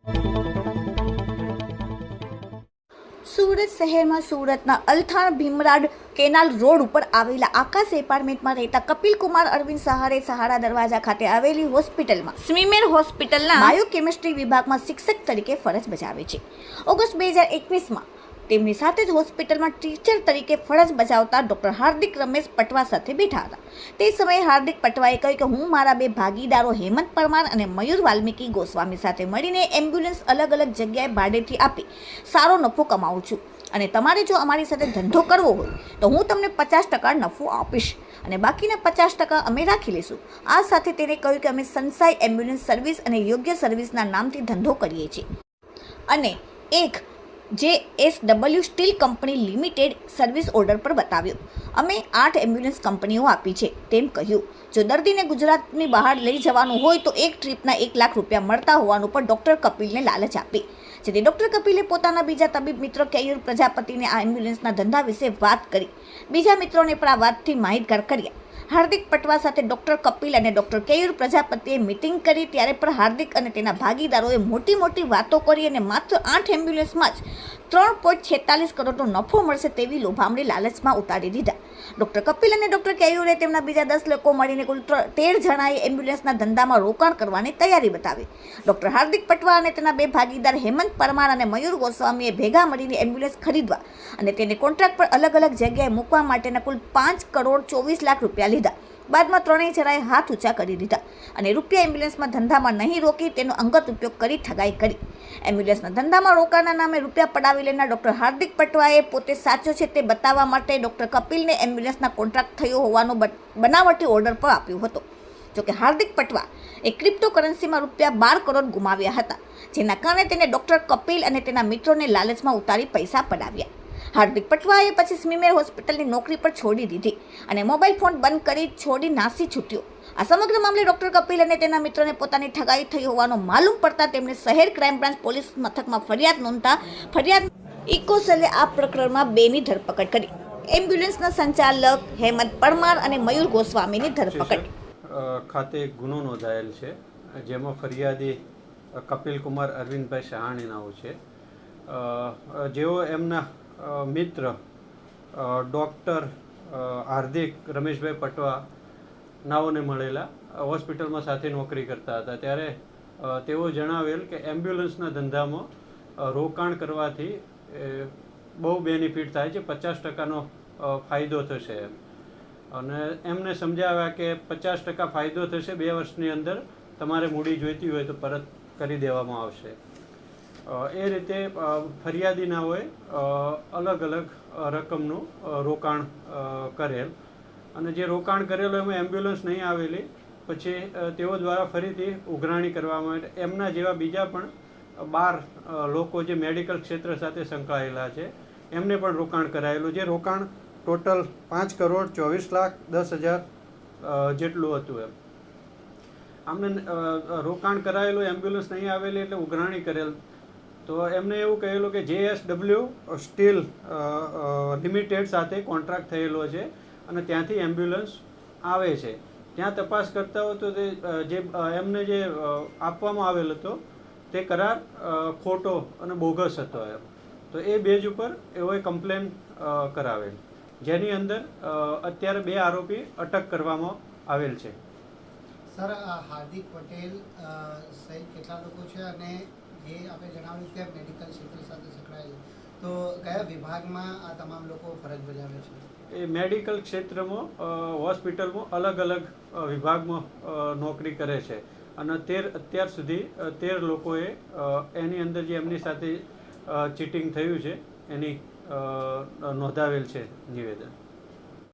સુરત શહેરમાં સુરતના Althan Bhimrad canal road ઉપર આવેલા આકાશ એપાર્ટમેન્ટમાં રહેતા કપિલ કુમાર અરવિંદ સહારે સહારા દરવાજા ખાતે આવેલી હોસ્પિટલમાં સ્મીમેર હોસ્પિટલના બાયોકેમિસ્ટ્રી વિભાગમાં શિક્ષક તરીકે ફરજ બજાવે છે. ઓગસ્ટ 2021માં તેમની સાથે જ હોસ્પિટલમાં ટીચર તરીકે ફરજ બજાવતા ડોક્ટર હાર્દિક રમેશ પટવા સાથે બેઠા હતા. તે સમયે હાર્દિક પટવાએ કહ્યું કે હું મારા બે ભાગીદારો હેમંત પરમાર અને મયુર વાલ્મીકી ગોસ્વામી સાથે મળીને એમ્બ્યુલન્સ અલગ અલગ જગ્યાએ ભાડેથી આપી સારો નફો કમાઉં છું અને તમારે જો અમારી સાથે ધંધો કરવો હોય તો હું તમને 50% નફો આપીશ અને બાકીના 50% અમે રાખી લઈશું. આ સાથે તેને કહ્યું કે અમે સનસાઈ એમ્બ્યુલન્સ સર્વિસ અને યોગ્ય સર્વિસના નામથી ધંધો કરીએ છીએ અને એક JSW steel company limited service order પર બતાવ્યો. અમે 8 એમ્બ્યુલન્સ કંપનીઓ આપી છે તેમ કહ્યું. જો દર્દીને ગુજરાતની બહાર લઈ જવાનું હોય તો એક ટ્રીપના 1 લાખ રૂપિયા મળતા હોવાનું પણ ડૉક્ટર કપિલને લાલચ આપી. જેથી ડૉક્ટર કપિલે પોતાના બીજા તબીબ મિત્ર કેયુર પ્રજાપતિને આ એમ્બ્યુલન્સના ધંધા વિશે વાત કરી. બીજા મિત્રોને પણ આ વાતથી માહિતગાર કર્યા. હાર્દિક પટવા સાથે ડૉક્ટર કપિલ અને ડૉક્ટર કેયુર પ્રજાપતિએ મિટિંગ કરી ત્યારે પણ હાર્દિક અને તેના ભાગીદારોએ મોટી વાતો કરી અને માત્ર 8 એમ્બ્યુલન્સમાં જ 3.46 કરોડનો નફો મળશે તેવી લોભામણી લાલચમાં ઉતારી દીધા. ડૉક્ટર કપિલ અને ડૉક્ટર કેયુરે તેમના બીજા 10 લોકો મળીને કુલ 13 જણાએ એમ્બ્યુલન્સના ધંધામાં રોકાણ કરવાની તૈયારી બતાવી. ડૉક્ટર હાર્દિક પટવા અને તેના બે ભાગીદાર હેમંત પરમાર અને મયુર ગોસ્વામીએ ભેગા મળીને એમ્બ્યુલન્સ ખરીદવા અને તેને કોન્ટ્રાક્ટ પર અલગ અલગ જગ્યાએ મૂકવા માટેના કુલ 5 કરોડ 24 લાખ રૂપિયા લીધા. બાદમાં ત્રણેય જણાએ હાથ ઊંચા કરી દીધા અને રૂપિયા એમ્બ્યુલન્સમાં ધંધામાં નહીં રોકી તેનો અંગત ઉપયોગ કરી ઠગાઈ કરી. એમ્બ્યુલન્સના ધંધામાં રોકાણના નામે રૂપિયા પડાવી લેનાર ડૉક્ટર હાર્દિક પટવાએ પોતે સાચો છે તે બતાવવા માટે ડૉક્ટર કપિલને એમ્બ્યુલન્સના કોન્ટ્રાક્ટ થયો હોવાનો બનાવટી ઓર્ડર પર આપ્યો હતો. જોકે હાર્દિક પટવા એ ક્રિપ્ટોકરન્સીમાં રૂપિયા 12 કરોડ ગુમાવ્યા હતા, જેના કારણે તેને ડૉક્ટર કપિલ અને તેના મિત્રોને લાલચમાં ઉતારી પૈસા પડાવ્યા. હાર્દિક પટવાએ પછી સ્મીમેર હોસ્પિટલની નોકરી પર છોડી દીધી અને મોબાઈલ ફોન બંધ કરી છોડી નાસી છૂટ્યો. આ સમગ્ર મામલે ડૉક્ટર કપિલ અને તેના મિત્રોને પોતાની ઠગાઈ થઈ હોવાનો માલુમ પડતા તેમણે શહેર ક્રાઇમ બ્રાન્ચ પોલીસ મથકમાં ફરિયાદ નોંધતા ફરિયાદ ઇકોસેલે આ પ્રકરણમાં 2ની ધરપકડ કરી. એમ્બ્યુલન્સના સંચાલક હેમંત પરમાર અને મયુર ગોસ્વામીની ધરપકડ ખાતે ગુનો નોંધાયેલ છે, જેમાં ફરિયાદી કપિલ કુમાર અરવિંદભાઈ સહાણી નાઓ છે. જેઓ એમના મિત્ર ડૉક્ટર હાર્દિક રમેશભાઈ પટવા નાઓને મળેલા હોસ્પિટલમાં સાથે નોકરી કરતા હતા. ત્યારે તેઓ જણાવેલ કે એમ્બ્યુલન્સના ધંધામાં રોકાણ કરવાથી બહુ બેનિફિટ થાય છે, 50%નો ફાયદો થશે એમ. અને એમને સમજાવ્યા કે 50% ફાયદો થશે, 2 વર્ષની અંદર તમારે મૂડી જોઈતી હોય તો પરત કરી દેવામાં આવશે. એ રીતે ફરિયાદીનાઓએ અલગ અલગ રકમનું રોકાણ કરેલ અને જે રોકાણ કરેલું એમાં એમ્બ્યુલન્સ નહીં આવેલી. પછી તેઓ દ્વારા ફરીથી ઉઘરાણી કરવામાં આવે. એમના જેવા બીજા પણ 12 લોકો જે મેડિકલ ક્ષેત્ર સાથે સંકળાયેલા છે એમને પણ રોકાણ કરાયેલું. જે રોકાણ ટોટલ 5 કરોડ 24 લાખ 10,000 જેટલું હતું એમ. આમને રોકાણ કરાયેલું, એમ્બ્યુલન્સ નહીં આવેલી એટલે ઉઘરાણી કરેલ. તો એમને એવું કહેલું કે JSW સ્ટીલ લિમિટેડ સાથે કોન્ટ્રાક્ટ થયેલો છે અને ત્યાંથી એમ્બ્યુલન્સ આવે છે. ત્યાં તપાસ કરતા હોય તો તે જે એમને જે આપવામાં આવેલ હતો તે કરાર ખોટો અને બોગસ હતો એમ. તો એ બેઝ ઉપર એઓએ કમ્પ્લેન કરાવેલ, જેની અંદર અત્યારે 2 આરોપી અટક કરવામાં આવેલ છે. સર, હાર્દિક પટેલ સહિત કેટલા લોકો છે અને જે આપણે જણાવ્યું કે મેડિકલ ક્ષેત્ર સાથે સંકળાયેલું, તો કયા વિભાગમાં આ તમામ લોકો ફરજ બજાવે છે? એ મેડિકલ ક્ષેત્રમાં હોસ્પિટલમાં અલગ અલગ વિભાગમાં નોકરી કરે છે અને અત્યાર સુધી 13 લોકોએ એની અંદર જે એમની સાથે ચીટિંગ થયું છે એની નોંધાવેલ છે નિવેદન.